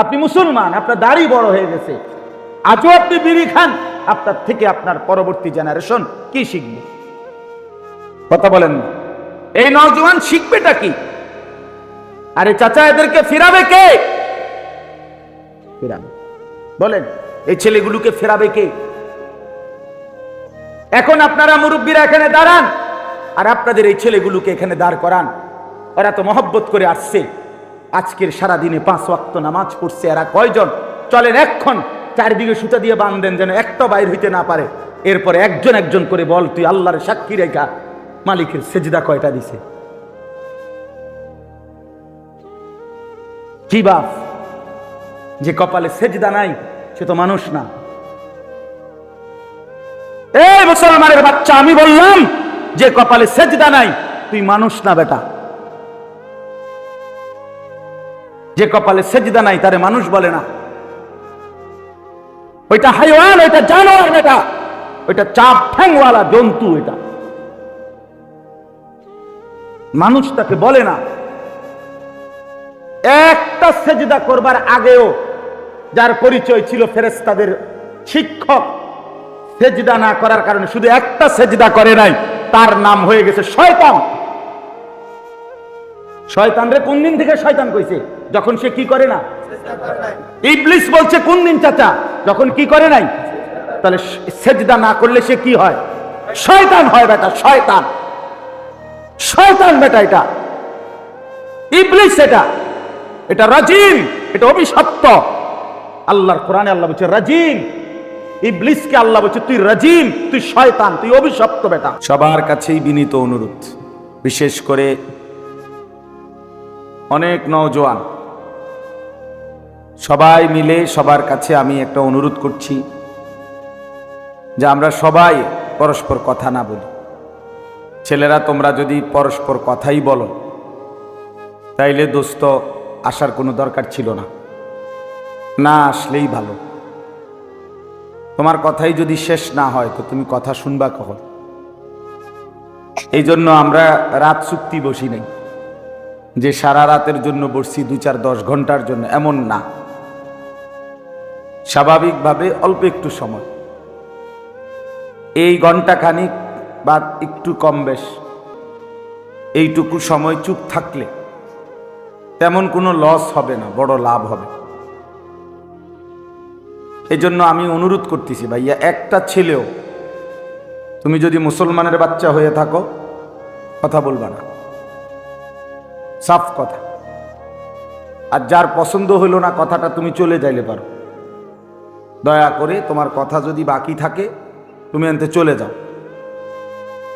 আপনি মুসলমান, আপনার দাড়ি বড় হয়ে গেছে, আজও আপনি বিড়ি খান, আপনার থেকে আপনার পরবর্তী জেনারেশন কি শিখবে? কথা বলেন না। এই নওজোয়ান শিখবেটা কি? আরে চাচা, এদেরকে ফিরাবে কে? ফিরাবে বলেন, এই ছেলেগুলোকে ফেরাবে কে? এখন আপনারা মুরব্বীরা এখানে দাঁড়ান, আর আপনাদের এই ছেলেগুলোকে এখানে দাঁড় করান। ওরা তো মহব্বত করে আসছে, আজকের সারা দিনে 5 ওয়াক্ত নামাজ পড়ছে। এরা কয়জন? চলেন এখন চারদিকে সুতা দিয়ে বাঁধেন, যেন একটা বাইর হইতে না পারে। এরপরে একজন একজন করে বল, তুই আল্লাহর সাক্ষী রেখা মালিকের সেজদা কয়টা দিছে? কি বাপ যে কপালে সেজদা নাই, সে তো মানুষ না। এই মুসলমানের বাচ্চা, আমি বললাম যে কপালে সেজদা নাই, তুই মানুষ না বেটা। যে কপালে সেজদা নাই তারে মানুষ বলে না। ওইটা হাইওয়ান, ওইটা জানোয়ার বেটা, ওইটা চাপ ঠ্যাংওয়ালা জন্তু, এটা মানুষ তাকে বলে না। একটা সেজদা করবার আগেও যার পরিচয় ছিল ফেরেশতাদের শিক্ষক, সেজদা না করার কারণে শুধু একটা সেজদা করে নাই, তার নাম হয়ে গেছে শয়তান। শয়তান রে কোন দিন থেকে শয়তান কইছে? যখন সে কি করে না। ইবলিস বলছে কোন দিন চাচা? যখন কি করে নাই। তাহলে সেজদা না করলে সে কি হয়? শয়তান হয় বেটা, শয়তান। শয়তান বেটা, এটা ইবলিস, এটা রাজিম, এটা অভিশপ্ত। আল্লাহর কোরআনে আল্লাহ বলছে রাজিম। ইবলিসকে আল্লাহ বলছে তুই রাজিম, তুই শয়তান, তুই অভিশপ্ত বেটা। সবার কাছেই বিনীত অনুরোধ, বিশেষ করে অনেক নওজোয়ান, সবাই মিলে সবার কাছে আমি একটা অনুরোধ করছি যে আমরা সবাই পরস্পর কথা না বলি। ছেলেরা, তোমরা যদি পরস্পর কথাই বলো, তাইলে দোস্ত আসার কোনো দরকার ছিল না, না আসলেই ভালো। তোমার কথাই যদি শেষ না হয় তো তুমি কথা শুনবা কখন? এই জন্য আমরা রাত চুক্তি বসি নাই যে সারা রাতের জন্য বসছি 2-4-10 ঘন্টার জন্য, এমন না। স্বাভাবিকভাবে অল্প একটু সময়, এই ঘন্টা খানিক বা একটু কম বেশ, এইটুকু সময় চুপ থাকলে তেমন কোনো লস হবে না, বড় লাভ হবে। এই জন্য আমি অনুরোধ করতেছি, ভাইয়া, একটা ছেলেও তুমি যদি মুসলমানের বাচ্চা হয়ে থাকো, কথা বলবা না, সাফ কথা। আর যার পছন্দ হইল না কথাটা, তুমি চলে যাইলে পারো। দয়া করে তোমার কথা যদি বাকি থাকে তুমি আনতে চলে যাও,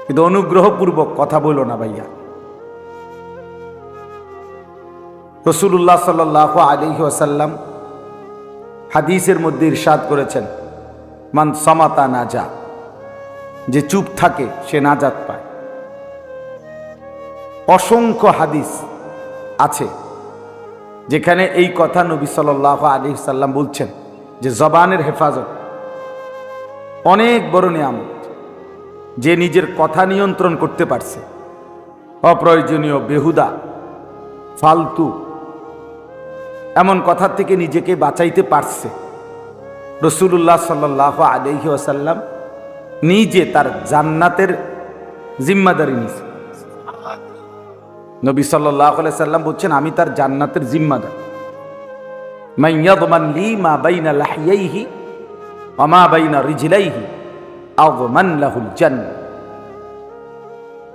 কিন্তু অনুগ্রহপূর্বক কথা বলো না ভাইয়া। রাসূলুল্লাহ সাল্লাল্লাহু আলাইহি ওয়াসাল্লাম হাদিসের মধ্যে ইরশাদ করেছেন, মান সামাতা নাজা, যে চুপ থাকে সে নাজাত পায়। অসংখ্য হাদিস আছে যেখানে এই কথা নবী সাল্লাল্লাহু আলাইহি ওয়াসাল্লাম বলছেন যে জবানের হেফাজত অনেক বড় নিয়ামত। যে নিজের কথা নিয়ন্ত্রণ করতে পারছে, অপ্রয়োজনীয়, বেহুদা, ফালতু এমন কথা থেকে নিজেকে বাঁচাইতে পারছে, রাসূলুল্লাহ সাল্লাল্লাহু আলাইহি ওয়াসাল্লাম নিজে তার জান্নাতের জিম্মাদারি নিছে। নবী সাল্লাল্লাহু আলাইহি ওয়াসাল্লাম বলছেন, আমি তার জান্নাতের জিম্মাদার। মান ইয়াদমান লি মা বাইনা লাহইহি ওয়া মা বাইনা রিজলাইহি আযমান লাহুল জান্নাহ।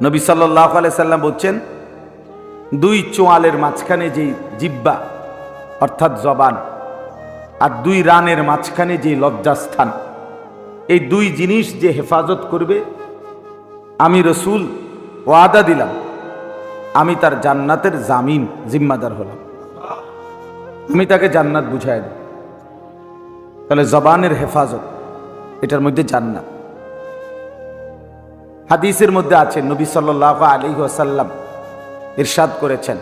নবী সাল্লাল্লাহু আলাইহি ওয়াসাল্লাম বলছেন, 2 চোয়ালের মাঝখানে যে জিহ্বা অর্থাৎ জবান, আর 2 রানের মাঝখানে যে লজ্জাস্থান, এই 2 জিনিস যে হেফাজত করবে, আমি রাসূল ওয়াদা দিলাম, আমি তার জান্নাতের জামিন, জিম্মাদার হলাম, আমি তাকে জান্নাত বুঝাই দেব। তাহলে জবানের হেফাজত, এটার মধ্যে জান্নাত। হাদিসের মধ্যে আছে, নবী সাল্লাল্লাহু আলাইহি ওয়াসাল্লাম ইরশাদ করেছেন,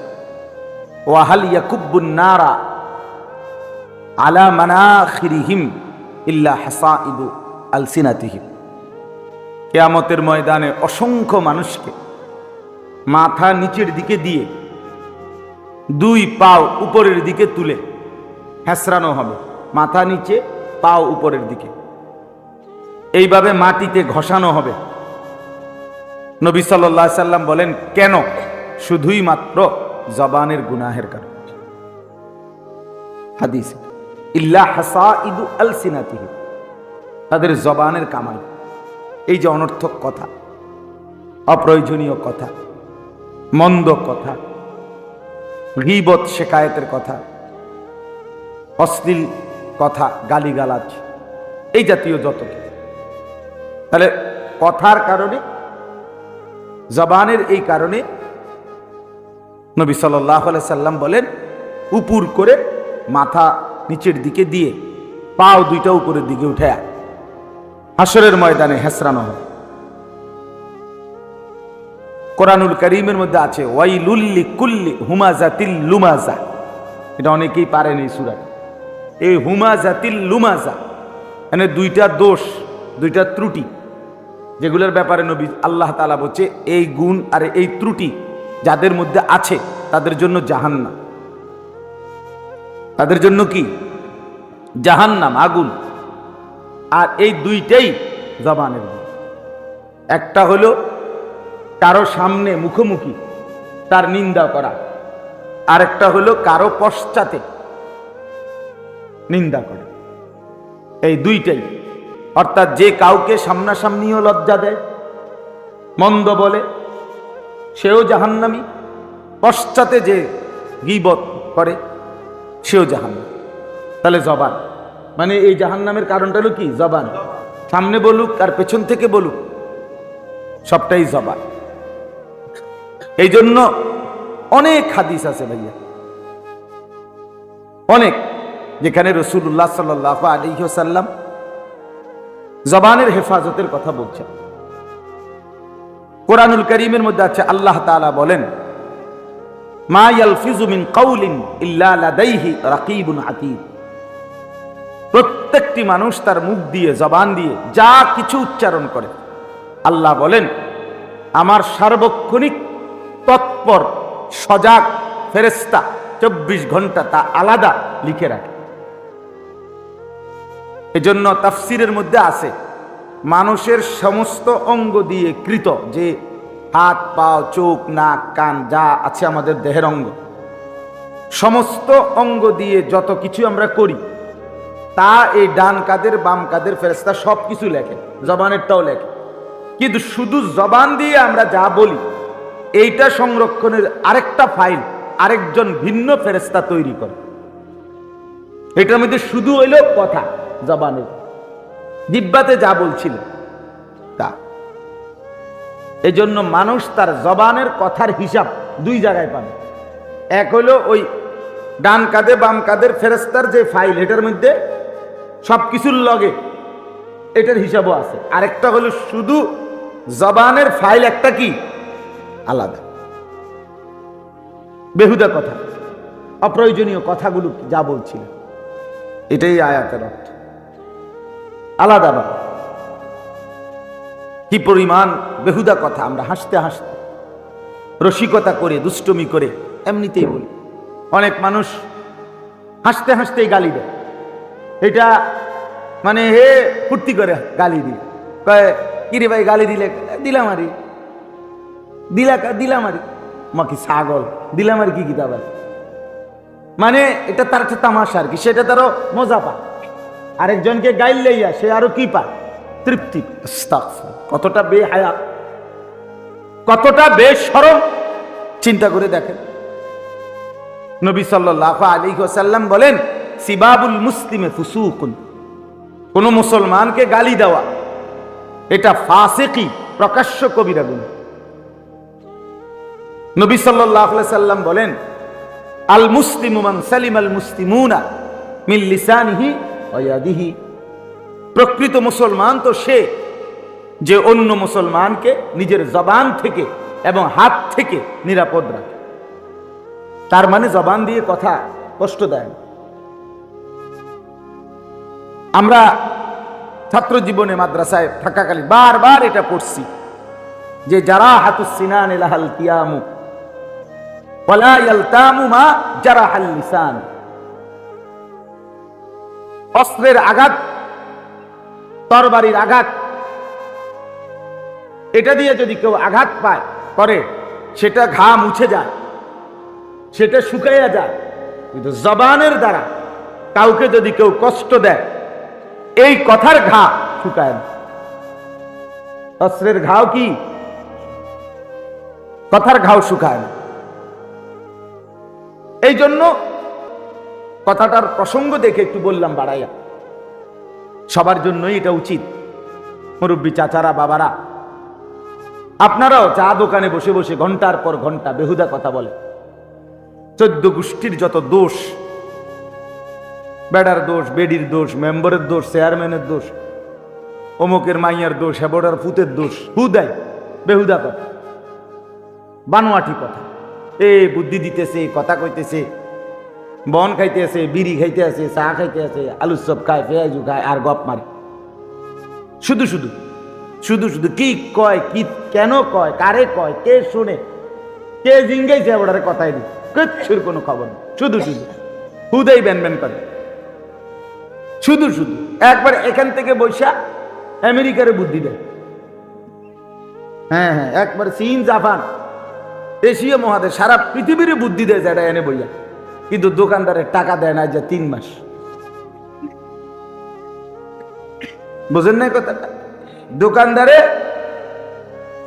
ওয়াহাল ইয়াকুব্বুন নারা আলা মানাখিরিহিম ইল্লা হাসাইদু আলসিনাতিহিম। কিয়ামতের ময়দানে অসংখ্য মানুষকে মাথা নিচের দিকে দিয়ে 2 পা উপরের দিকে তুলে হেঁচড়ানো হবে, মাথা নিচে পাও উপরের দিকে, এইভাবে মাটিতে ঘষানো হবে। নবী সাল্লাল্লাহু আলাইহি সাল্লাম বলেন, কেন? শুধুই মাত্র জবানের গুনাহের কারণে। হাদিস, ইল্লা হাসাইদু আলসিনাতিহি, তাদের জবানের কামাই, এই যে অনর্থক কথা, অপ্রয়োজনীয় কথা, মন্দ কথা, গীবত শিকায়েতের কথা, অশ্লীল কথা, গালিগালাজ, এই জাতীয় যত কিছু। তাহলে কথার কারণে, জবানের এই কারণে নবী সাল্লাল্লাহু আলাইহি সাল্লাম বলেন, উপর করে মাথা নিচের দিকে দিয়ে পাও দুইটা উপরের দিকে উঠে হাসরের ময়দানে হেঁচড়ানো হয়। কোরআনুল কারীমের মধ্যে আছে, ওয়াইলুল লিকুল্লি হুমাযাতিল লুমাযা, এটা অনেকেই পারেন এই সূরা। এই হুমাযাতিল লুমাযা মানে দুইটা দোষ, দুইটা ত্রুটি, যেগুলোর ব্যাপারে নবী আল্লাহ তাআলা বলছে এই গুণ আর এই ত্রুটি যাদের মধ্যে আছে তাদের জন্য জাহান্নাম। তাদের জন্য কি? জাহান্নাম, আগুন। আর এই দুইটাই জবানের গুণ। একটা হলো কারো সামনে মুখোমুখি তার নিন্দা করা, আরেকটা হলো কারো পশ্চাতে নিন্দা করা। এই দুইটাই, অর্থাৎ যে কাউকে সামনাসামনিও লজ্জা দেয়, মন্দ বলে, সেও জাহান্নামী, পশ্চাতে যে গীবত করে সেও জাহান্নামী। তাহলে জবান মানে এই জাহান্নামের কারণটা হলো কি? জবান। সামনে বলুক আর পেছন থেকে বলুক, সবটাই জবান। এই জন্য অনেক হাদিস আছে ভাইয়া, অনেক, যেখানে রাসূলুল্লাহ সাল্লাল্লাহু আলাইহি ওয়াসাল্লাম জবানের হেফাজতের কথা বলছেন। কোরআনুল কারীমের মধ্যে আছে, আল্লাহ তাআলা বলেন, মা ইয়ালফিজু মিন কাউলিন ইল্লা লাদাইহি রাকীবুন আতীদ। প্রত্যেকটি মানুষ তার মুখ দিয়ে, জবান দিয়ে যা কিছু উচ্চারণ করে, আল্লাহ বলেন আমার সার্বক্ষণিক তৎপর সজাগ ফেরেশতা 24 ঘন্টা তা আলাদা লিখে রাখে। এজন্য তাফসীরের মধ্যে আছে, মানুষের সমস্ত অঙ্গ দিয়ে কৃত, যে হাত, পা, চোখ, নাক, কান যা আছে আমাদের দেহের অঙ্গ, সমস্ত অঙ্গ দিয়ে যত কিছু আমরা করি তা এই ডান কাদের বাম কাদের ফেরেশতা সব কিছু লেখে, জবানেরটাও লেখে। কিন্তু শুধু জবান দিয়ে আমরা যা বলি এইটা সংরক্ষণের আরেকটা ফাইল আরেকজন ভিন্ন ফেরেশতা তৈরি করে। এটার মধ্যে শুধু হইল কথা, জবানের জিহ্বাতে যা বলছিল তা। এজন্য মানুষ তার জবানের কথার হিসাব দুই জায়গায় পাবে। এক হলো ওই ডান কাঁধে বাম কাঁধের ফেরেশতার যে ফাইল, এটার মধ্যে সবকিছুর লগে এটার হিসাবও আছে। আরেকটা হলো শুধু জবানের ফাইল, একটা কি আলাদা, বেহুদা কথা, অপ্রয়োজনীয় কথাগুলো যা বলছিল, এটাই আয়াতের অর্থ। আলাদা ভাবে কি পরিমাণ বেহুদা কথা আমরা হাসতে হাসতে, রসিকতা করে, দুষ্টমি করে এমনিতেই বলি। অনেক মানুষ হাসতে হাসতেই গালি দেয়, এটা মানে হে ফুর্তি করে গালি দিলে, কয় কিরে ভাই গালি দিলে, দিলাম আরি, দিলাম আরি, মাকি ছাগল দিলাম আর কি কিতাব, মানে এটা তার একটা তামাশা আর কি, সেটা তারও মজা পায়। আরেকজনকে গাইল লইয়া সে আরো কি পায়? তৃপ্তি। কতটা বেহায়া, কতটা বেশরম, চিন্তা করে দেখেন। নবী সাল্লাল্লাহু আলাইহি ওয়াসাল্লাম বলেন, সিবাবুল মুসলিমে ফুসুকুন, কোন মুসলমানকে গালি দেওয়া এটা ফাসিকি, প্রকাশ্য কবিরা গুনাহ। নবী সাল্লাল্লাহু আলাইহি ওয়াসাল্লাম বলেন, আল মুসলিমু মান সালিমাল মুসলিমুনা মিন লিসানিহি ওয়া ইয়াদিহি। প্রকৃত মুসলমান তো সে যে অন্য মুসলমানকে নিজের জবান থেকে এবং হাত থেকে নিরাপদ রাখে। তার মানে জবান দিয়ে কথা কষ্ট দেয় না। আমরা ছাত্র জীবনে মাদ্রাসায় থাকাকালীন বারবার এটা পড়ছি যে যারা হাতুস সিনান লাহাল কিয়ামু ওয়ালা ইয়ালতামু মা জারাহাল লিসান। অস্ত্রের আঘাত, তরবারির আঘাত, এটা দিয়ে যদি কেউ আঘাত পায় করে, সেটা ঘা মুছে যায়, সেটা শুকাইয়া যায়। কিন্তু জবানের দ্বারা কাউকে যদি কেউ কষ্ট দেয়, এই কথার ঘা শুকায় না। অস্ত্রের ঘাও কি? কথার ঘাও শুকায় না। এই জন্য কথাটার প্রসঙ্গ দেখে একটু বললাম বাড়াইয়া। সবার জন্যই এটা উচিত। মুরব্বী চাচারা, বাবারা, আপনারাও চা দোকানে বসে বসে ঘন্টার পর ঘন্টা বেহুদা কথা বলে। 14 গোষ্ঠীর যত দোষ, বেড়ার দোষ, বেডির দোষ, মেম্বারের দোষ, চেয়ারম্যানের দোষ, অমুকের মাইয়ার দোষ, হেবড়ার ফুতের দোষ, হুদাই বেহুদা কথা, বানোয়াটি কথা। এ বুদ্ধি দিতেছে, কথা কইতেছে, বন খাইতে আছে, বিড়ি খাইতে আছে, চা খাইতে আছে, আলুর চপ খায়, পেঁয়াজু খায়, আর গপ মারে। শুধু শুধু শুধু শুধু কি কয়, কি কেন কয়, কারে কয়, কে শুনে, কে জিঙ্গাইছে ওটারে কথাই দি, কিচ্ছুর কোনো খবর নেই। শুধু শুধু হুদাই ব্যান ব্যান করে, শুধু শুধু। একবার এখান থেকে বৈশা আমেরিকারে বুদ্ধি দেয়। হ্যাঁ হ্যাঁ, একবার চীন, জাপান, এশিয়া মহাদেশ, সারা পৃথিবীর বুদ্ধি দেয় যেটা এনে বইয়া। কিন্তু দোকানদারের টাকা দেয় না যে 3 মাস। বুঝেন না কথাটা? দোকানদারে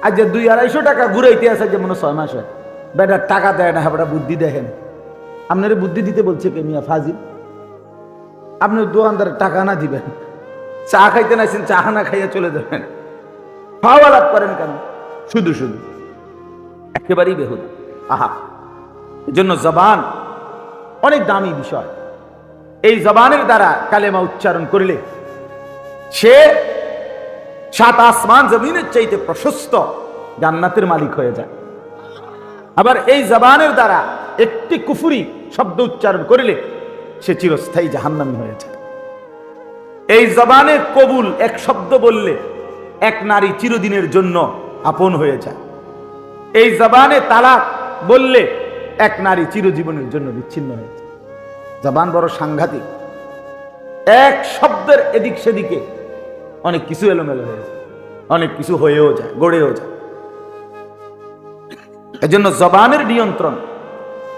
আজ 200-250 টাকা ঘুরাইতে আছে, যেমন 6 মাস হয়, বেটার টাকা দেয় না। হ্যাঁ, বুদ্ধি দেখেন। আপনার বুদ্ধি দিতে বলছে কে মিয়া ফাজিল? আপনি দোকানদারের টাকা না দিবেন, চা খাইতে নাইছেন, চা না খাইয়া চলে যাবেন, খাওয়া লাভ করেন কেন? শুধু শুধু, একেবারেই বেহুদা। আহা, এজন্য জবান অনেক দামি বিষয়। এই জবানের দ্বারা কালেমা উচ্চারণ করলে সে 7 আসমান জমিনের চাইতে প্রশস্ত জান্নাতের মালিক হয়ে যায়। আবার এই জবানের দ্বারা একটি কুফরি শব্দ উচ্চারণ করলে সে চিরস্থায়ী জাহান্নামী হয়ে যায়। এই জবানে কবুল এক শব্দ বললে এক নারী চিরদিনের জন্য আপন হয়ে যায়। এই জবানে তালাক বললে এক নারী চিরজীবনের জন্য বিচ্ছিন্ন হয়ে যায়। জবান বড় সাংঘাতিক। এক শব্দের এদিক সেদিকে অনেক কিছু এলোমেলো হয়ে যায়, অনেক কিছু হয়েও যায়, গড়েও যায়। এজন্য জবানের নিয়ন্ত্রণ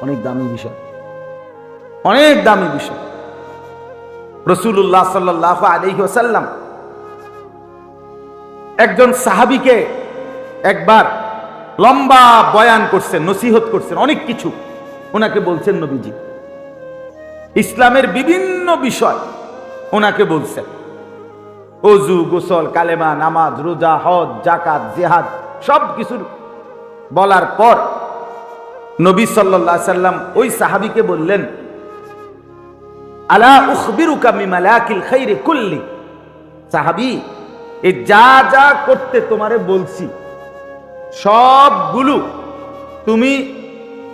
অনেক দামি বিষয়, অনেক দামি বিষয়। রাসূলুল্লাহ সাল্লাল্লাহু আলাইহি ওয়াসাল্লাম একজন সাহাবীকে একবার লম্বা বয়ান করছেন, নসিহত করছেন, অনেক কিছু ওনাকে বলছেন নবীজি। ইসলামের বিভিন্ন বিষয় ওনাকে বলছেন। ওযু, গোসল, কালেমা, নামাজ, রোজা, হজ, যাকাত, জিহাদ সব কিছু বলার পর নবী সাল্লাল্লাহু আলাইহি সাল্লাম ওই সাহাবীকে বললেন, আলা উখবিরুকা মিমালাকিল খাইরি কুল্লি। সাহাবী, এই যা যা করতে তোমারে বলছি সবগুলো তুমি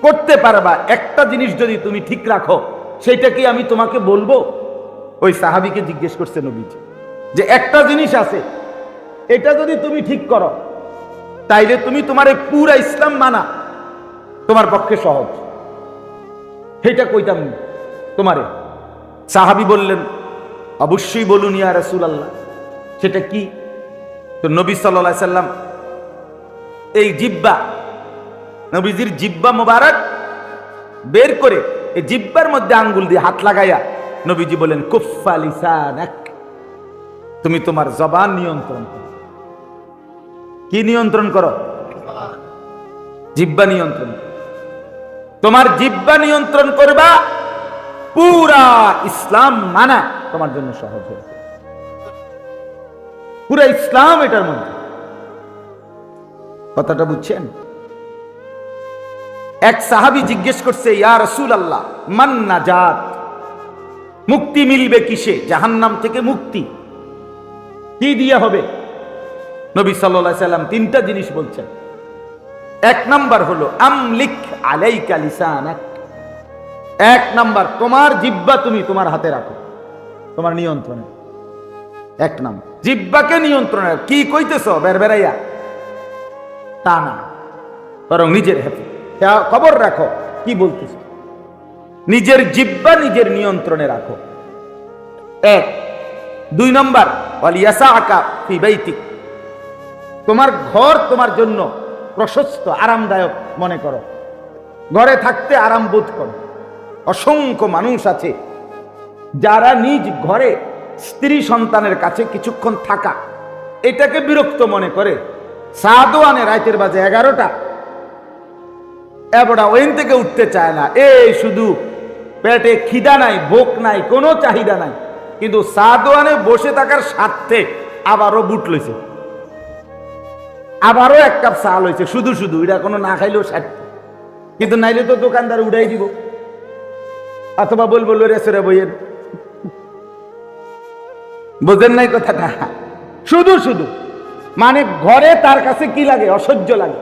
করতে পারবা, একটা জিনিস যদি তুমি ঠিক রাখো সেটা কি আমি তোমাকে বলবো? ওই সাহাবীকে জিজ্ঞেস করছে নবীজি যে একটা জিনিস আছে, এটা যদি তুমি ঠিক করো তাইলে তুমি তোমার পুরা ইসলাম মানা তোমার পক্ষে সহজ। সেটা কইতাম তোমারে। সাহাবী বললেন, অবশ্যই বলুন ইয়া রাসূলুল্লাহ, সেটা কি? তো নবী সাল্লাল্লাহু আলাইহি সাল্লাম এই জিহ্বা, নবীজির জিহ্বা মোবারক বের করে এই জিহ্বার মধ্যে আঙ্গুল দিয়ে হাত লাগাইয়া নবীজি বলেন, কুফফা লিসানাক, তুমি তোমার জবান নিয়ন্ত্রণ করো। কি নিয়ন্ত্রণ করো? জিহ্বা নিয়ন্ত্রণ। তোমার জিহ্বা নিয়ন্ত্রণ করবা, পুরা ইসলাম মানা তোমার জন্য সহজ হবে। পুরা ইসলাম এটার মধ্যে। কথাটা বুঝছেন? এক সাহাবী জিজ্ঞেস করছে, ইয়া রাসূলুল্লাহ, মান নাজাত, মুক্তি মিলবে কিসে? জাহান্নাম থেকে মুক্তি কি দিয়া হবে? নবী সাল্লাল্লাহু আলাইহি সাল্লাম 3টা জিনিস বলছেন। এক নাম্বার হলো আমলিক আলাইকা লিসানাক। এক নাম্বার, তোমার জিহ্বা তুমি তোমার হাতে রাখো, তোমার নিয়ন্ত্রণে। এক নাম্বার, জিহ্বাকে নিয়ন্ত্রণে। কি কইতেছো বেরবেরাইয়া তা না, বরং নিজের হাতে খবর রাখো কি বলতেছো। নিজের জিহ্বা নিজের নিয়ন্ত্রণে রাখো। এক। 2 নম্বর, ওয়ালিয়াসাআকা ফি বাইতিক, তোমার ঘর তোমার জন্য প্রশস্ত আরামদায়ক মনে করো, ঘরে থাকতে আরাম বোধ করো। অসংখ্য মানুষ আছে যারা নিজ ঘরে স্ত্রী সন্তানের কাছে কিছুক্ষণ থাকা এটাকে বিরক্ত মনে করে। সাদও আনে রাতের বাজে 11টা, এবড়া ওইন থেকে উঠতে চায় না, এই শুধু পেটে খিদা নাই, ভোক নাই, কোনো চাহিদা নাই, কিন্তু সাদওয়ানে বসে থাকার স্বার্থে আবারও বুট লইছে, আবারও 1 কাপ চা লইছে, শুধু শুধু, এটা কোনো না খাইলেও স্বার্থ। কিন্তু নাইলে তো দোকানদার উড়াই দিব, অথবা বলবো রেসরে বইয়ের। বুঝেন নাই কথাটা? শুধু শুধু মানে ঘরে তার কাছে কি লাগে? অসহ্য লাগে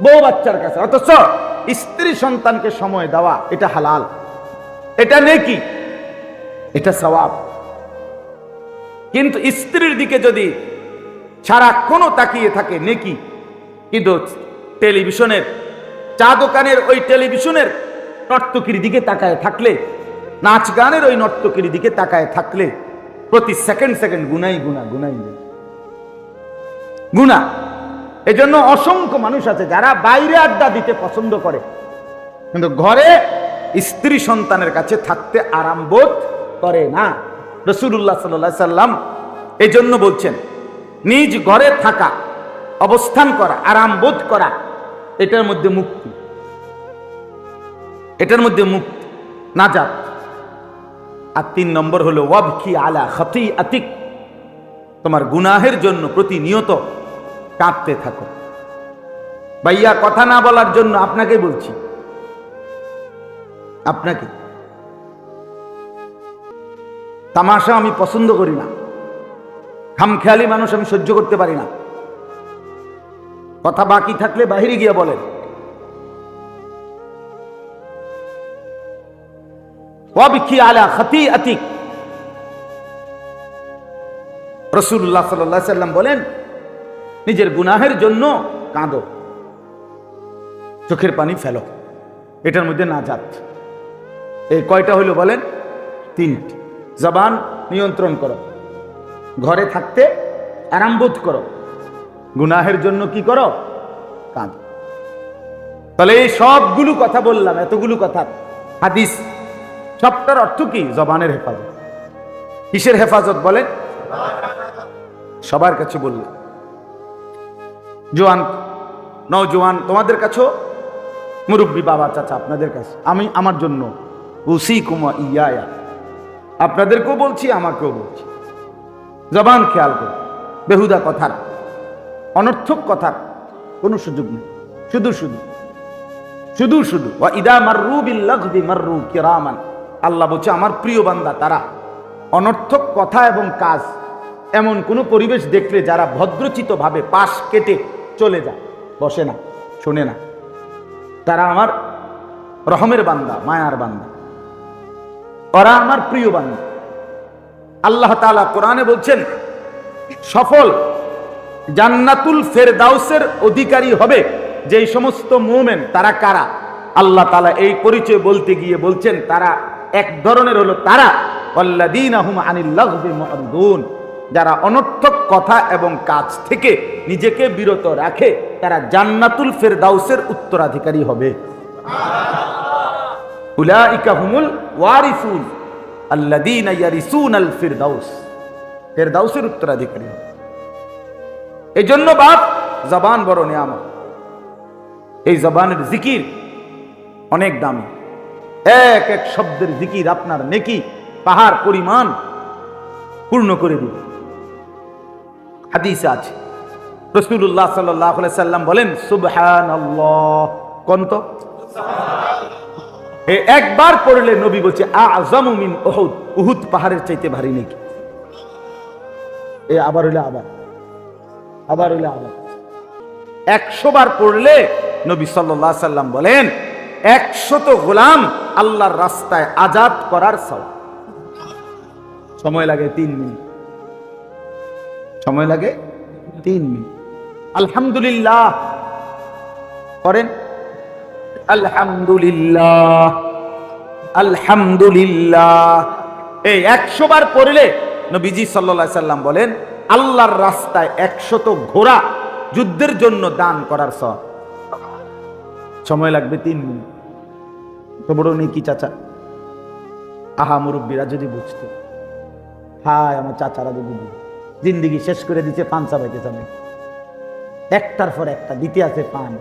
বউ বাচ্চার কাছে। অথচ স্ত্রী সন্তানকে সময় দেওয়া এটা হালাল, এটা নেকি, এটা সওয়াব। কিন্তু স্ত্রীর দিকে যদি সারাক্ষণ তাকিয়ে থাকে নেকি, কিন্তু টেলিভিশনের, চা দোকানের ওই টেলিভিশনের নর্তকীর দিকে তাকায় থাকলে, নাচ গানের ওই নর্তকীর দিকে তাকায় থাকলে প্রতি সেকেন্ড সেকেন্ড গুনাই গুণা, গুনাই গুণা। এজন্য অসংখ্য মানুষ আছে যারা বাইরে আড্ডা দিতে পছন্দ করে, কিন্তু ঘরে স্ত্রী সন্তানের কাছে থাকতে আরাম বোধ করে না। রাসূলুল্লাহ সাল্লাল্লাহু আলাইহি সাল্লাম এই জন্য বলছেন, নিজ ঘরে থাকা, অবস্থান করা, আরাম বোধ করা, এটার মধ্যে মুক্তি, এটার মধ্যে মুক্তি, নাজাত। আর 3 নম্বর হলো ওয়াবকি আলা খাতিআতিক, তোমার গুনাহের জন্য প্রতিনিয়ত কাঁদতে থাকো। ভাইয়া কথা না বলার জন্য আপনাকে বলছি, আপনাকে। তামাশা আমি পছন্দ করি না, খামখেয়ালি মানুষ আমি সহ্য করতে পারি না। কথা বাকি থাকলে বাহিরে গিয়ে বলেন। ওয়াবকি আলা খাতিআতিক, রাসূলুল্লাহ সাল্লাল্লাহু আলাইহি সাল্লাম বলেন, নিজের গুনাহের জন্য কাঁদো, চোখের পানি ফেলো, এটার মধ্যে নাজাত। এই কয়টা হইল বলেন? 3টি। জবান নিয়ন্ত্রণ করো, ঘরে থাকতে আরাম বোধ করো, গুনাহের জন্য কি করো? কাঁদো। তাহলে এই সবগুলো কথা বললাম, এতগুলো কথা হাদিস, সবটার অর্থ কি? জবানের হেফাজত। কিসের হেফাজত বলেন? সবার কাছে বললে, জোয়ান নওজোয়ান তোমাদের কাছেও, মুরব্বী বাবা চাচা আপনাদের কাছে, আমি আমার জন্য উসিকুম ওয়া ইয়া, আপনাদেরকেও বলছি, আমাকেও বলছি, জবান খেয়াল করো, বেহুদা কথার, অনর্থক কথার কোনো সুযোগ নেই, শুধু শুধু শুধু শুধু। ওয়া ইদা মাররু বিল লাগবি মাররু কিরামান, আল্লাহ বলছে আমার প্রিয় বান্দা তারা অনর্থক কথা এবং কাজ, এমন কোন পরিবেশ দেখলে যারা ভদ্রচিত ভাবে পাশ কেটে চলে যায়, বসে না, শোনে না, তারা আমার রহমের বান্দা, মায়ার বান্দা, ওরা আমার প্রিয় বান্দা। আল্লাহ তাআলা কোরআনে বলছেন, সফল জান্নাতুল ফেরদাউসের অধিকারী হবে যেই সমস্ত মুমিন। তারা কারা? আল্লাহ তাআলা এই পরিচয় বলতে গিয়ে বলছেন, তারা এক ধরনের হলো তারা ওয়াল্লাযীনা হুম আনিল লাগবি মু'রিদুন, যারা অনর্থক কথা এবং কাজ থেকে নিজেকে বিরত রাখে, তারা জান্নাতুল ফেরদাউসের উত্তরাধিকারী হবে। উলাইকা হুমুল ওয়ারিসুন আল্লাযীনা ইয়ারিসুনাল ফিরদাউস, ফেরদাউসের উত্তরাধিকারী হবে। এই জন্য বাপ, জবান বড় নিয়ামত। এই জবানের জিকির অনেক দামি, এক এক শব্দের জিকির আপনার নেকি পাহাড় পরিমাণ পূর্ণ করে দিবে। হাদিসে আছে, রাসূলুল্লাহ সাল্লাল্লাহু আলাইহি সাল্লাম বলেন, সুবহানাল্লাহ, কোন তো একবার পড়লে নবী বলছে আযমু মিন উহুদ, উহুদ পাহাড়ের চাইতে ভারী নাকি। আবার হইলে আবার হইলে 100 বার পড়লে নবী সাল্লাল্লাহু আলাইহি সাল্লাম বলেন 100 গোলাম আল্লাহর রাস্তায় আজাদ করার সওয়াব। সময় লাগে 3 মিনিট, সময় লাগে 3 মিনিট। আলহামদুলিল্লাহ করেন, আলহামদুলিল্লাহ, আলহামদুলিল্লাহ, এই 100 বার পড়লে নবীজি সাল্লাল্লাহু আলাইহি সাল্লাম বলেন আল্লাহর রাস্তায় 100 ঘোড়া যুদ্ধের জন্য দান করার সওয়াব। সময় লাগবে 3 মিনিট। তো বড় নেকি চাচা। আহা মুরব্বীরা যদি বুঝতো, হায় আমার চাচারা যদি বুঝতো, জিন্দেগি শেষ করে দিচ্ছে পান চাবাইতে চাবে, একটার পর একটা দিতে আছে পান,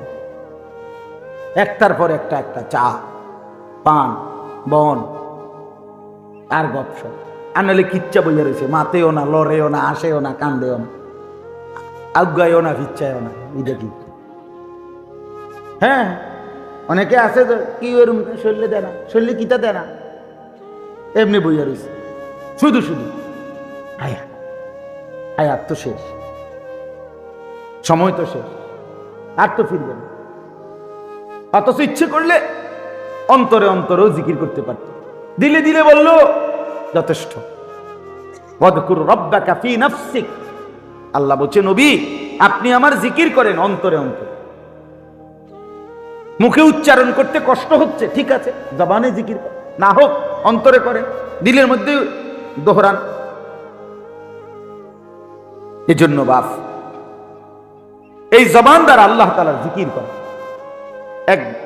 একটার পর একটা একটা চা, পান, বন আর গপসপ। আনালে কিচ্ছা বইয়া রয়েছে, মাতেও না, লড়েও না, আসেও না, কান্দেও না, আজ্ঞায়ও না, ভিচ্ছায়ও না। এই দেখি হ্যাঁ অনেকে আছে তো কি ওরম শরীরে দেয় না, শরীরে কিতা দেয় না, এমনি বইয়া রয়েছে শুধু শুধু। হায়াত তো শেষ, সময় তো শেষ, আর তো ফিরবে না। অথচ ইচ্ছে করলে অন্তরে অন্তরেও জিকির করতে পারত, দিলে দিলে বলল যথেষ্ট। ওয়াযকুর রাব্বাকা ফী নাফসিক, আল্লাহ বলছে নবী আপনি আমার জিকির করেন অন্তরে অন্তরে। মুখে উচ্চারণ করতে কষ্ট হচ্ছে, ঠিক আছে, জবানে জিকির না হোক অন্তরে করেন, দিলের মধ্যে দোহরান। এজন্য বাপ এই জবান দ্বারা আল্লাহ তাআলার জিকির করে।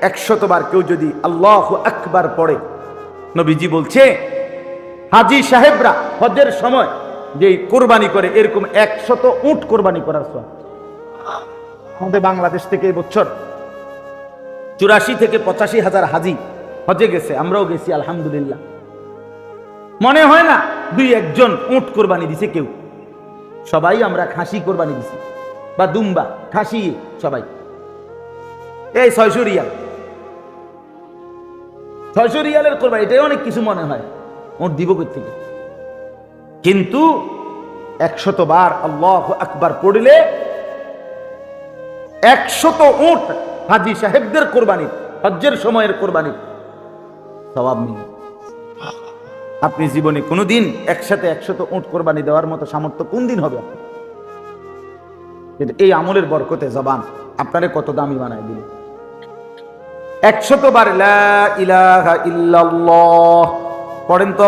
100 বার কেউ যদি আল্লাহু আকবার পড়ে, নবীজি বলছে হাজী সাহেবরা হজের সময় যে কোরবানি করে এরকম 100 উট কোরবানি করার সওয়াব। আমাদের বাংলাদেশ থেকে এই বছর 84 থেকে 85 হাজার হাজি হজে গেছে, আমরাও গেছি আলহামদুলিল্লাহ। মনে হয় না 2-1 জন উট কোরবানি দিছে কেউ, সবাই আমরা খাসি কোরবানি দিছি বা দুম্বা, খাসি সবাই। এই 600 রিয়াল, 600 রিয়ালের কোরবানি, এটাই অনেক কিছু মনে হয়, উট দিব কই থেকে। কিন্তু 100 বার আল্লাহু আকবার পড়লে 100 উট হাজী সাহেবদের কোরবানি, হজ্জের সময়ের কোরবানি সওয়াব মিলে। আপনি জীবনে কোনোদিন একসাথে 100 উট কোরবানি দেওয়ার মতো সামর্থ্য কোন দিন হবে? এই আমলের বরকতে জবান আপনারে কত দামি বানায় দিল। 100 বার লা ইলাহা ইল্লাল্লাহ পড়েন তো,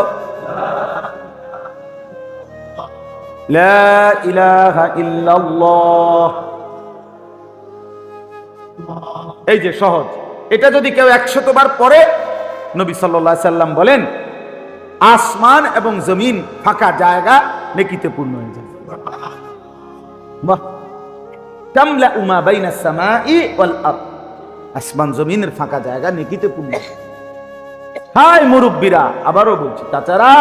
লা ইলাহা ইল্লাল্লাহ। এই যে সহজ, এটা যদি কেউ 100 বার পড়ে, নবী সাল্লাল্লাহু আলাইহি সাল্লাম বলেন আসমান এবং জমিন ফাঁকা জায়গা নেকিতে পূর্ণ হয়ে যায়। বাহ, কামলা উমা বাইনাস সামাই ওয়াল আরদ, আসমান জমিনের ফাঁকা জায়গা নেকিতে পূর্ণ। হায় মুরব্বীরা, আবারও বলছি চাচারা,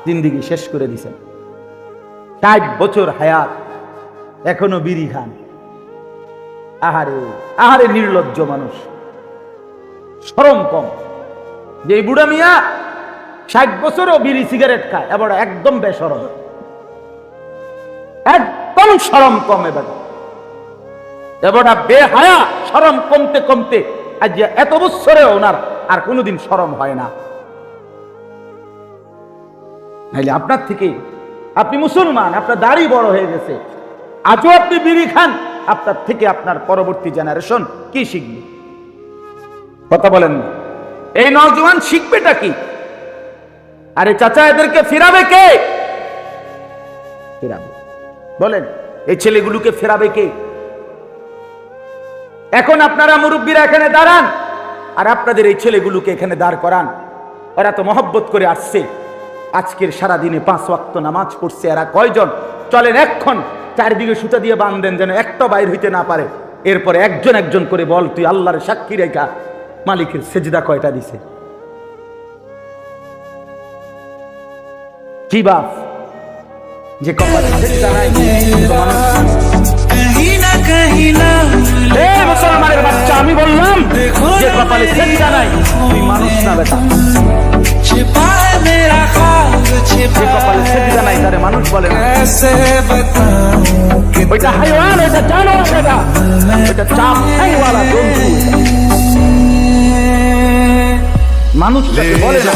জিন্দেগি শেষ করে দিছেন, 60 বছর হায়াত, এখনো বিড়ি খান। আহারে আহারে নির্লজ্জ মানুষ, শরম কম। যে বুড়া মিয়া 60 বছরও বিড়ি সিগারেট খায়, এবার একদম বেশরম, একদম শরম কম। এবার বেহায়া, শরম কমতে কমতে আজ এত বছরে ওনার আর কোনোদিন শরম হয় না। নাইলে আপনার থেকে, আপনি মুসলমান, আপনার দাড়ি বড় হয়ে গেছে, আজও আপনি বিড়ি খান, আপনার থেকে আপনার পরবর্তী জেনারেশন কি শিখবে? কথা বলেন না। এই নওজোয়ান শিখবেটা কি? আরে চাচা, এদেরকে ফেরাবে কে? ফেরাবে বলেন, এই ছেলেগুলোকে ফেরাবে কে? এখন আপনারা মুরব্বীরা এখানে দাঁড়ান, আর আপনাদের এই ছেলেগুলোকে এখানে দাঁড় করান। ওরা তো মহব্বত করে আসছে, আজকের সারাদিনে 5 ওয়াক্ত নামাজ পড়ছে। এরা কয়জন? চলেন এক্ষণ চারিদিকে সুতা দিয়ে বাঁধেন, যেন একটা বাইর হইতে না পারে। এরপরে একজন একজন করে বল, তুই আল্লাহর সাক্ষী রেখা মালিকের সেজদা কয়টা দিছে? কি বাপ যে কপালে সেজদা নাই? মুসলমানের বাচ্চা, আমি বললাম যে কপালে সেজদা নাই, তুই মানুষ না বেটা। যে কপালে সেজদা নাই তারে মানুষ বলে না। ওইটা হাইওয়ান, ওইটা জানোয়ার বেটা, ওইটা চাপ খাইওয়ালা জন্তু, মানুষ বলে না।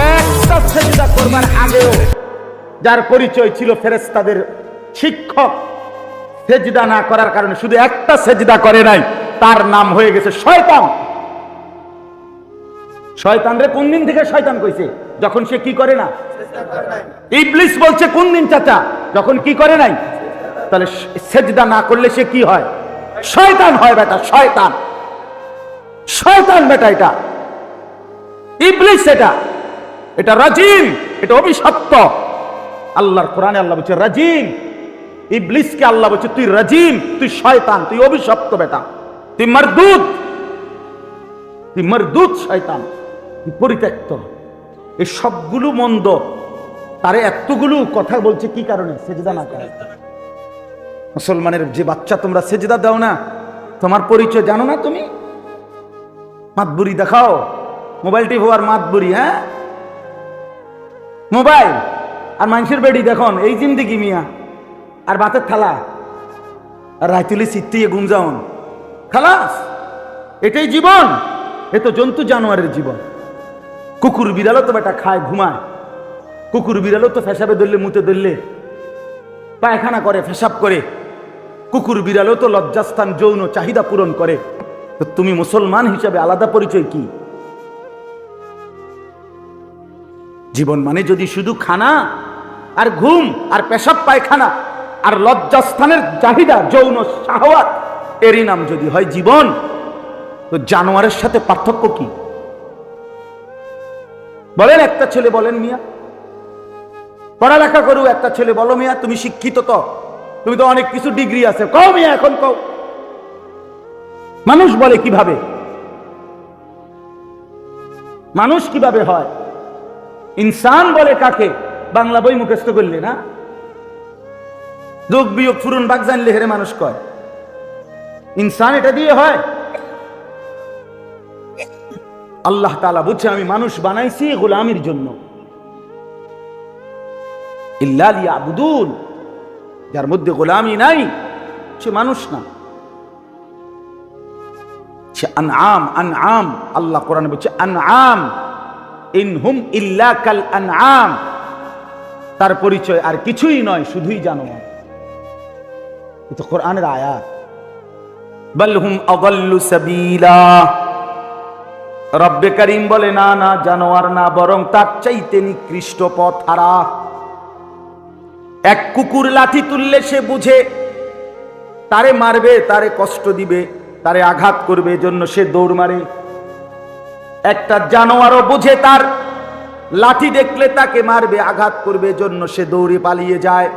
একটা সেজদা করবার আগেও যার পরিচয় ছিল ফেরেশতাদের শিক্ষক, সেজদা না করার কারণে শুধু একটা সেজদা করে নাই, তার নাম হয়ে গেছে শয়তান। শয়তানরে কোন দিন থেকে শয়তান কইছে? যখন সে কি করে না। ইবলিস বলছে কোন দিন চাচা? যখন কি করে নাই। তাহলে সেজদা না করলে সে কি হয়? শয়তান হয় বেটা, শয়তান। শয়তান বেটা, এটা ইবলিস, এটা রাজিম, এটা অভিশপ্ত। আল্লাহর কোরআনে আল্লাহ বলছে রাজিম। ইবলিসকে আল্লাহ বলছে তুই রাজিম, তুই শয়তান, তুই অভিশপ্ত বেটা, তুই মারদুদ শয়তান, তুই পরিত্যক্ত। এই সবগুলো মন্দ। তারে এতগুলো কথা বলছে কি কারণে? সেজদা না করে। মুসলমানের যে বাচ্চা, তোমরা সেজদা দাও না, তোমার পরিচয় জানো না? তুমি মাতবুরি দেখাও, মোবাইল টিপো আর মাতবুরি। হ্যাঁ, মোবাইল আর মানুষের বেড়ি দেখুন, এই জিন্দিগি মিয়া। আর ভাতের থালা আর রাইতুলি চিত্তিয়ে ঘুম যাওন, খালাস। এটাই জীবন। এ তো জন্তু জানোয়ারের জীবন। কুকুর বিড়ালও তো বেটা খায়, ঘুমায়। কুকুর বিড়ালও তো ফেসাবে ধরলে, মুতে ধরলে পায়খানা করে, ফেসাব করে। কুকুর বিড়ালও তো লজ্জাস্থান, যৌন চাহিদা পূরণ করে। তো তুমি মুসলমান হিসাবে আলাদা পরিচয় কি? জীবন মানে যদি শুধু খানা আর ঘুম আর পেশাব পায়খানা আর লজ্জাস্থানের চাহিদা, যৌন শাহওয়াত, এরই নাম যদি হয় জীবন, তো জানোয়ারের সাথে পার্থক্য কি? বলেন একটা ছেলে, বলেন মিয়া, পড়ালেখা করু একটা ছেলে, বলো মিয়া তুমি শিক্ষিত, তো তুমি তো অনেক কিছু ডিগ্রি আছে, কও মিয়া, এখন কও। মানুষ বলে কিভাবে? মানুষ কিভাবে হয়? ইনসান বলে কাকে? বাংলা বই মুখস্থ করলে না, যোগ বিয়োগ ফুরন বাগ জানলে হেরে মানুষ কয়। ইনসান এটা দিয়ে হয়? আল্লাহ তাআলা বলছে আমি মানুষ বানাইছি গোলামির জন্য। ইল্লা লিয়াবুদুন, যার মধ্যে গোলামি নাই সে মানুষ না, সে আনআম। আনআম, আল্লাহ কোরআনে বলছে আনআম, ইনহুম ইল্লা কাল আনআম। তার পরিচয় আর কিছুই নয়, শুধুই জানোয়ার। এটা কোরআনের আয়াত। বাল হুম আযাল্লু সাবিলা। রব্বে কারীম বলে না না, জানোয়ার না, বরং তার চাইতে নিকৃষ্ট পথ হারা। এক কুকুর লাঠি তুললে সে বুঝে তারে মারবে, তারে কষ্ট দিবে, তারে আঘাত করবে, এজন্য সে দৌড় মারে। একটা জানোয়ারও বুঝে তার লাঠি দেখলে তাকে মারবে, আঘাত করবে, এজন্য সে দৌড়ে পালিয়ে যায়।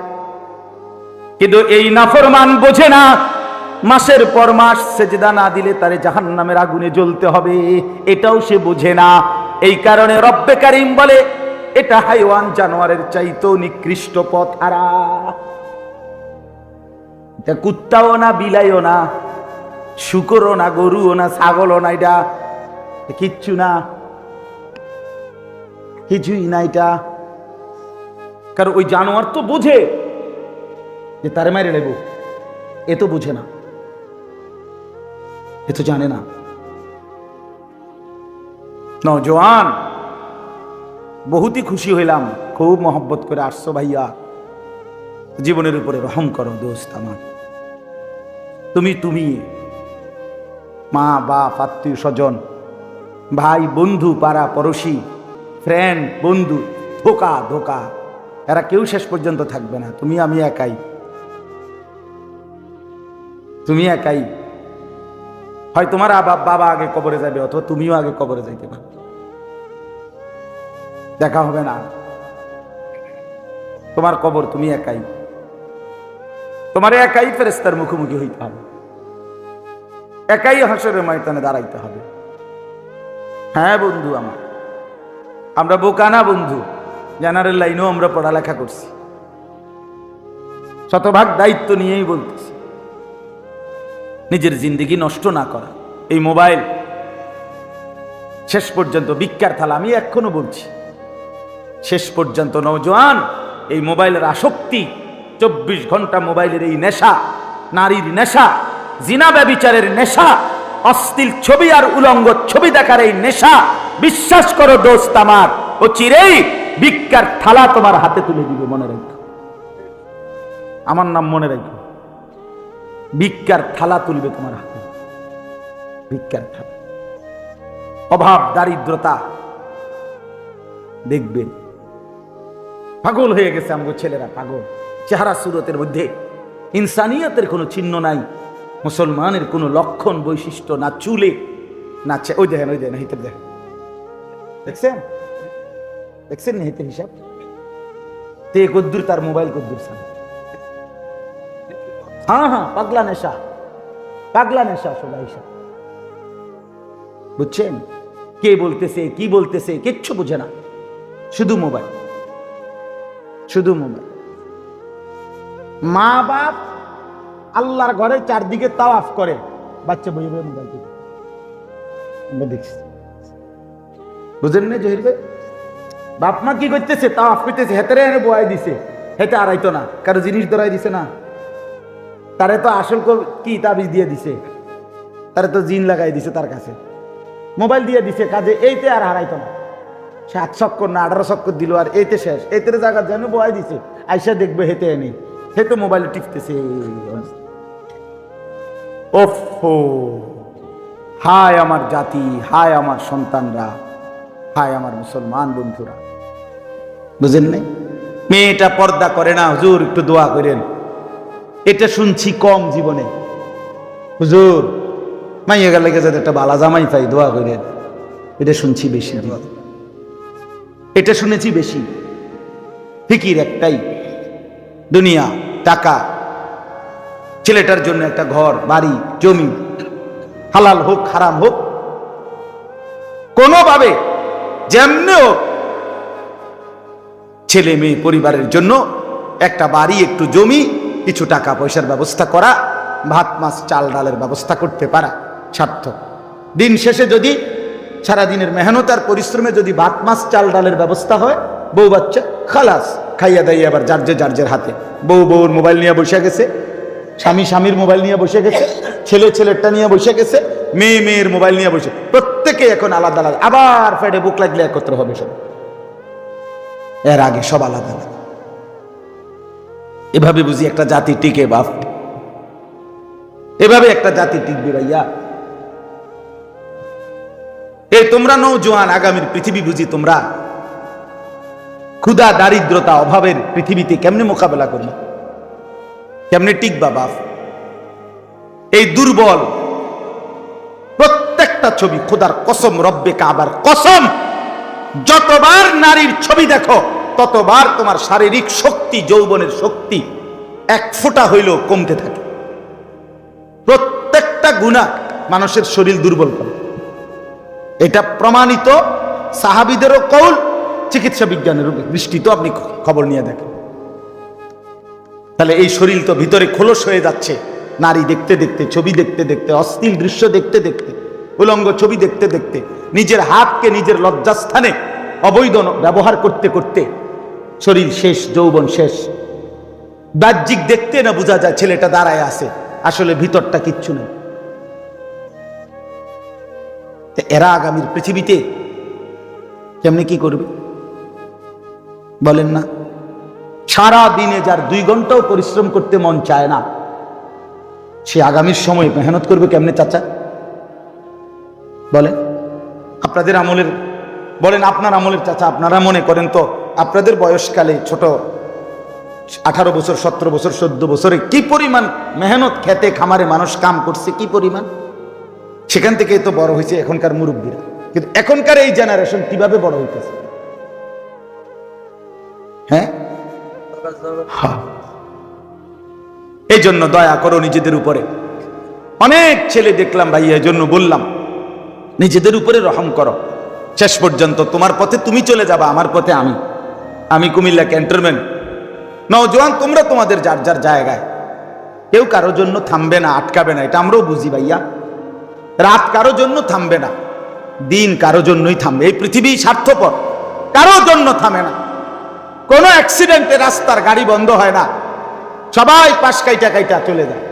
কিন্তু এই নাফরমান বোঝে না, মাসের পর মাস সেজদা না দিলে তারে জাহান্নামের আগুনে জ্বলতে হবে, এটাও সে বোঝে না। এই কারণে রব্বে কারীম বলে এটা হাইওয়ান, জানোয়ারের চাইতেও নিকৃষ্ট পথ হারা। এটা কুত্তাও না, বিলাইও না, শুকরও না, গরুও না, ছাগলও না, এটা কিচ্ছু না, কিছুই না এটা। কারণ ওই জানোয়ার তো বোঝে যে তারে মারে নেব, এ তো বুঝে না, এ তো জানে না। নওজোয়ান, বহুতই খুশি হইলাম, খুব মহব্বত করে আসছো ভাইয়া, জীবনের উপরে রহম করো দোস্ত আমার। তুমি মা বাপ, আত্মীয় স্বজন, ভাই বন্ধু, পাড়া পড়োশি, ফ্রেন্ড, বন্ধু, ধোকা, এরা কেউ শেষ পর্যন্ত থাকবে না। তুমি আমি একাই, তুমি একাই। হয় তোমার বাবা আগে কবরে যাবে, অথবা তুমিও আগে কবরে যাইতে পারো, দেখা হবে না। তোমার কবর তুমি একাই, তোমার একাই ফেরেশতার মুখোমুখি হইতে হবে, একাই হাসরের ময়দানে দাঁড়াইতে হবে। হ্যাঁ বন্ধু আমার, আমরা বোকা না বন্ধু, জেনারেল লাইনেও আমরা পড়ালেখা করছি, শতভাগ দায়িত্ব নিয়েই বলতেছি, নিজের জিন্দেগি নষ্ট না করা। এই মোবাইল শেষ পর্যন্ত ভিক্ষার থালা, আমি এখনো বলছি, শেষ পর্যন্ত নওজোয়ান এই মোবাইলের আসক্তি, 24 ঘন্টা মোবাইলের এই নেশা, নারীর নেশা, জিনা ব্যভিচারের নেশা, অশ্লীল ছবি আর উলঙ্গ ছবি দেখার এই নেশা, বিশ্বাস করো দোস্ত আমার, ও চিরেই ভিক্ষার থালা তোমার হাতে তুলে দিবে। মনে রাখো, আমার নাম মনে রাখো, ভিক্ষার থালা তুলবে তোমার হাতে, ভিক্ষার থালা। অভাব দারিদ্রতা দেখবেন পাগল হয়ে গেছে আমগো ছেলেরা, পাগল। চেহারা সুরতের মধ্যে ইনসানিয়তের কোনো চিহ্ন নাই, মুসলমানের কোনো লক্ষণ বৈশিষ্ট্য না, চুলে না। ওই দেখেন হিতের দেখেন, দেখছেন দেখছেন না হিতের হিসাব? তে কদ্দুর তার মোবাইল কদ্দুর সান। হ্যাঁ, পাগলা নেশা সবাই হিসাব। বুঝছেন? কে বলতেছে কি বলতেছে কিচ্ছু বুঝে না, শুধু মোবাইল। মা বাপ আল্লাহর ঘরে চারদিকে তাওয়াফ করে, বাচ্চা বই মোবাইল দেখছি। বুঝেন না জহির ভাই? বাপ মা কি করতেছে? তাওয়াফ করতেছে, হেতে এনে বয়াই দিছে, হেতে আড়াইতো না, কারো জিনিস ধরাই দিছে না, তারে তো আসল কি তাবিজ দিয়ে দিছে, তারে তো জিন লাগাই দিছে, তার কাছে মোবাইল দিয়ে দিছে, কাজে এইতে আর হারাইতো না। 7 চক্কর না 18 চক্কর দিল, আর এইতে শেষ। এইতে জায়গা যেন বয়াই দিছে, আইসা দেখবে হেতে এনে, হেতে মোবাইল টিপতেছে। ওফো, হায় আমার জাতি, হায় আমার সন্তানরা, হায় আমার মুসলমান বন্ধুরা। বুঝেন নাই? মেয়েটা পর্দা করে না, হুজুর একটু দোয়া করেন। এটা শুনছি কম জীবনে, হুজুর মাইয়া গেলে যাতে একটা বালা জামাই পাই, দোয়া করেন। এটা শুনছি বেশি, এটা শুনেছি বেশি। ফিকির একটাই, দুনিয়া, টাকা, ছেলেটার জন্য একটা ঘর বাড়ি জমি, হালাল হোক হারাম হোক, কোনোভাবে যেমনি হোক ছেলে মেয়ে পরিবারের জন্য একটা বাড়ি, একটু জমি, কিছু টাকা পয়সার ব্যবস্থা করা, ভাত মাছ চাল ডালের ব্যবস্থা করতে পারা সার্থক। দিন শেষে যদি সারাদিনের মেহনত আর পরিশ্রমে যদি ভাত মাছ চাল ডালের ব্যবস্থা হয়, বউ বাচ্চা খালাস, খাইয়া দাইয়া আবার যার হাতে। বউর মোবাইল নিয়ে বসে গেছে, স্বামীর মোবাইল নিয়ে বসে গেছে, ছেলেরটা নিয়ে বসে গেছে, মেয়ের মোবাইল নিয়ে বসে, প্রত্যেকে এখন আলাদা আলাদা। আবার ফেডে বুক লাগলে একত্র হবে সব, এর আগে সব আলাদা আলাদা। এভাবে বুঝি একটা জাতি টিকে বাপ, এভাবে একটা জাতি টিকবে ভাইয়া। এই তোমরা নওজোয়ান, আগামীর পৃথিবী বুঝি তোমরা ক্ষুধা দারিদ্রতা অভাবের পৃথিবীতে কেমনে মোকাবেলা করবে, কেমনে টিকবা বাপ? এই দুর্বল প্রত্যেকটা ছবি, খোদার কসম, রব্বে কাবার কসম, যতবার নারীর ছবি দেখো ততবার তোমার শারীরিক শক্তি, যৌবনের শক্তি 1 ফোঁটা হইলেও কমতে থাকে। প্রত্যেকটা গুনাহ মানুষের শরীর দুর্বল করে, এটা প্রমাণিত। সাহাবীদেরও কৌল, চিকিৎসা বিজ্ঞানের দৃষ্টিতে আপনি খবর নিয়ে দেখেন। তাহলে এই শরীর তো ভিতরে খোলস হয়ে যাচ্ছে, নারী দেখতে দেখতে, ছবি দেখতে দেখতে, অশ্লীল দৃশ্য দেখতে দেখতে, উলঙ্গ ছবি দেখতে দেখতে, নিজের হাতকে নিজের লজ্জাস্থানে অবৈধ ব্যবহার করতে করতে শরীর শেষ, যৌবন শেষ। বাহ্যিক দেখতে না বোঝা যায় ছেলেটা দাঁড়ায় আছে, আসলে ভিতরটা কিচ্ছু নেই। এরা আগামীর পৃথিবীতে কেমনে কি করবে বলেন না? সারা দিনে যার 2 ঘন্টাও পরিশ্রম করতে মন চায় না, সে আগামীর সময় মেহনত করবে কেমনে চাচা বলেন? আপনাদের আমলের বলেন, আপনার আমলের চাচা, আপনারা মনে করেন তো আপনাদের বয়সকালে ছোট 18 বছর 17 বছর 14 বছরে কি পরিমাণ মেহনত, খেতে খামারে মানুষ কাম করছে, কি পরিমাণ, সেখান থেকে তো বড় হয়েছে এখনকার মুরব্বীরা। কিন্তু এখনকার এই জেনারেশন কিভাবে বড় হইতেছে? হ্যাঁ, এই জন্য দয়া করো নিজেদের উপরে। অনেক ছেলে দেখলাম ভাই, এই জন্য বললাম নিজেদের উপরে রহম করো। শেষ পর্যন্ত তোমার পথে তুমি চলে যাবা, আমার পথে আমি কুমিল্লা ক্যান্টনমেন্ট। নওজোয়ান তোমরা তোমাদের যার জায়গায়, কেউ কারো জন্য থামবে না, আটকাবে না, এটা আমরাও বুঝি ভাইয়া। রাত কারো জন্য থামবে না, দিন কারো জন্যই থামবে। এই পৃথিবী স্বার্থপর, কারো জন্য থামে না। কোনো অ্যাক্সিডেন্টে রাস্তার গাড়ি বন্ধ হয় না, সবাই পাশ কাইটা চলে যায়,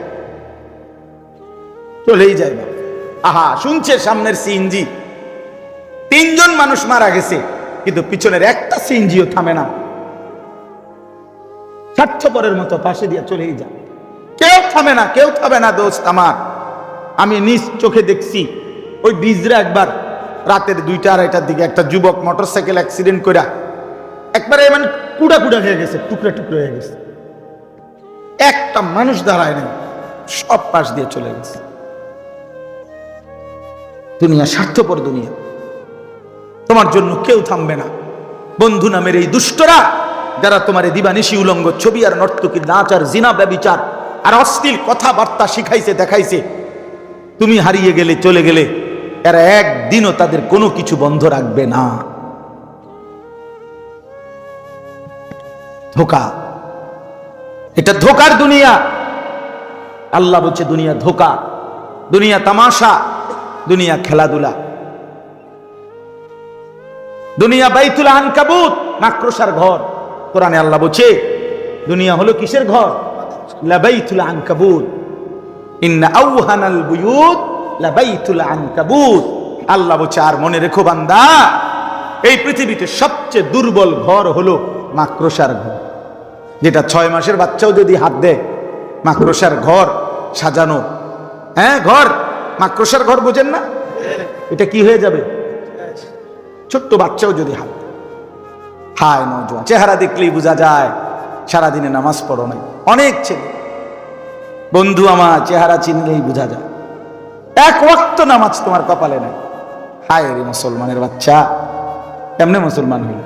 চলেই যায় না। আহা, শুনছে সামনের সিএনজি, 3 জন মানুষ মারা গেছে, কিন্তু পিছনের একটা সিএনজিও থামে না, স্বার্থপরের মতো পাশে দিয়ে চলেই যায়। কেউ থামে না দোস্ত আমার। আমি নিজ চোখে দেখছি, ওই বিজরা একবার রাতের 2টা-2:30টার দিকে একটা যুবক মোটরসাইকেল অ্যাক্সিডেন্ট করে একবারে মানে কুড়া কুড়া হয়ে গেছে, টুকরা টুকরা হয়ে গেছে, একটা মানুষ দাঁড়ায় নাই, সব পাশ দিয়ে চলে গেছে। দুনিয়া স্বার্থপর দুনিয়া, তোমার জন্য কেউ থামবে না। বন্ধু নামের এই দুষ্টরা যারা তোমার দিবানিশি উলঙ্গ ছবি আর নর্তকীর নাচ আর জিনা ব্যভিচার আর অশ্লীল কথাবার্তা শিখাইছে দেখাইছে, তুমি হারিয়ে গেলে চলে গেলে এরা একদিনও তাদের কোনো কিছু বন্ধ রাখবে না। ধোঁকা, এটা ধোঁকার দুনিয়া। আল্লাহ বলছে দুনিয়া ধোঁকা, দুনিয়া তামাশা, দুনিয়া খেলাধুলা, দুনিয়া বাইতুল আনকাবুত, মাকড়সার ঘর। কোরআনে আল্লাহ বলছে দুনিয়া হলো কিসের ঘর? লাবাইতুল আনকাবুত, ইন্না আওহানাল বুয়ুত লাবাইতুল আনকাবুত। আল্লাহ বলছে আর মনে রেখো বান্দা, এই পৃথিবীতে সবচেয়ে দুর্বল ঘর হলো মাকড়সার ঘর। যেটা 6 মাসের বাচ্চাও যদি হাত দেয়, মাকড়সার ঘর সাজানো, হ্যাঁ ঘর, মাকড়সার ঘর বোঝেন না? এটা কি হয়ে যাবে? ছোট্ট বাচ্চাও যদি হাত দেয়। হায় নওজোয়ান, চেহারা দেখলেই বোঝা যায় সারাদিনে নামাজ পড়ো নাই। অনেক ছেলে বন্ধু আমার চেহারা চিনলেই বোঝা যায়, এক ওয়াক্ত নামাজ তোমার কপালে নাই। হায় রে মুসলমানের বাচ্চা, কেমনে মুসলমান হইল?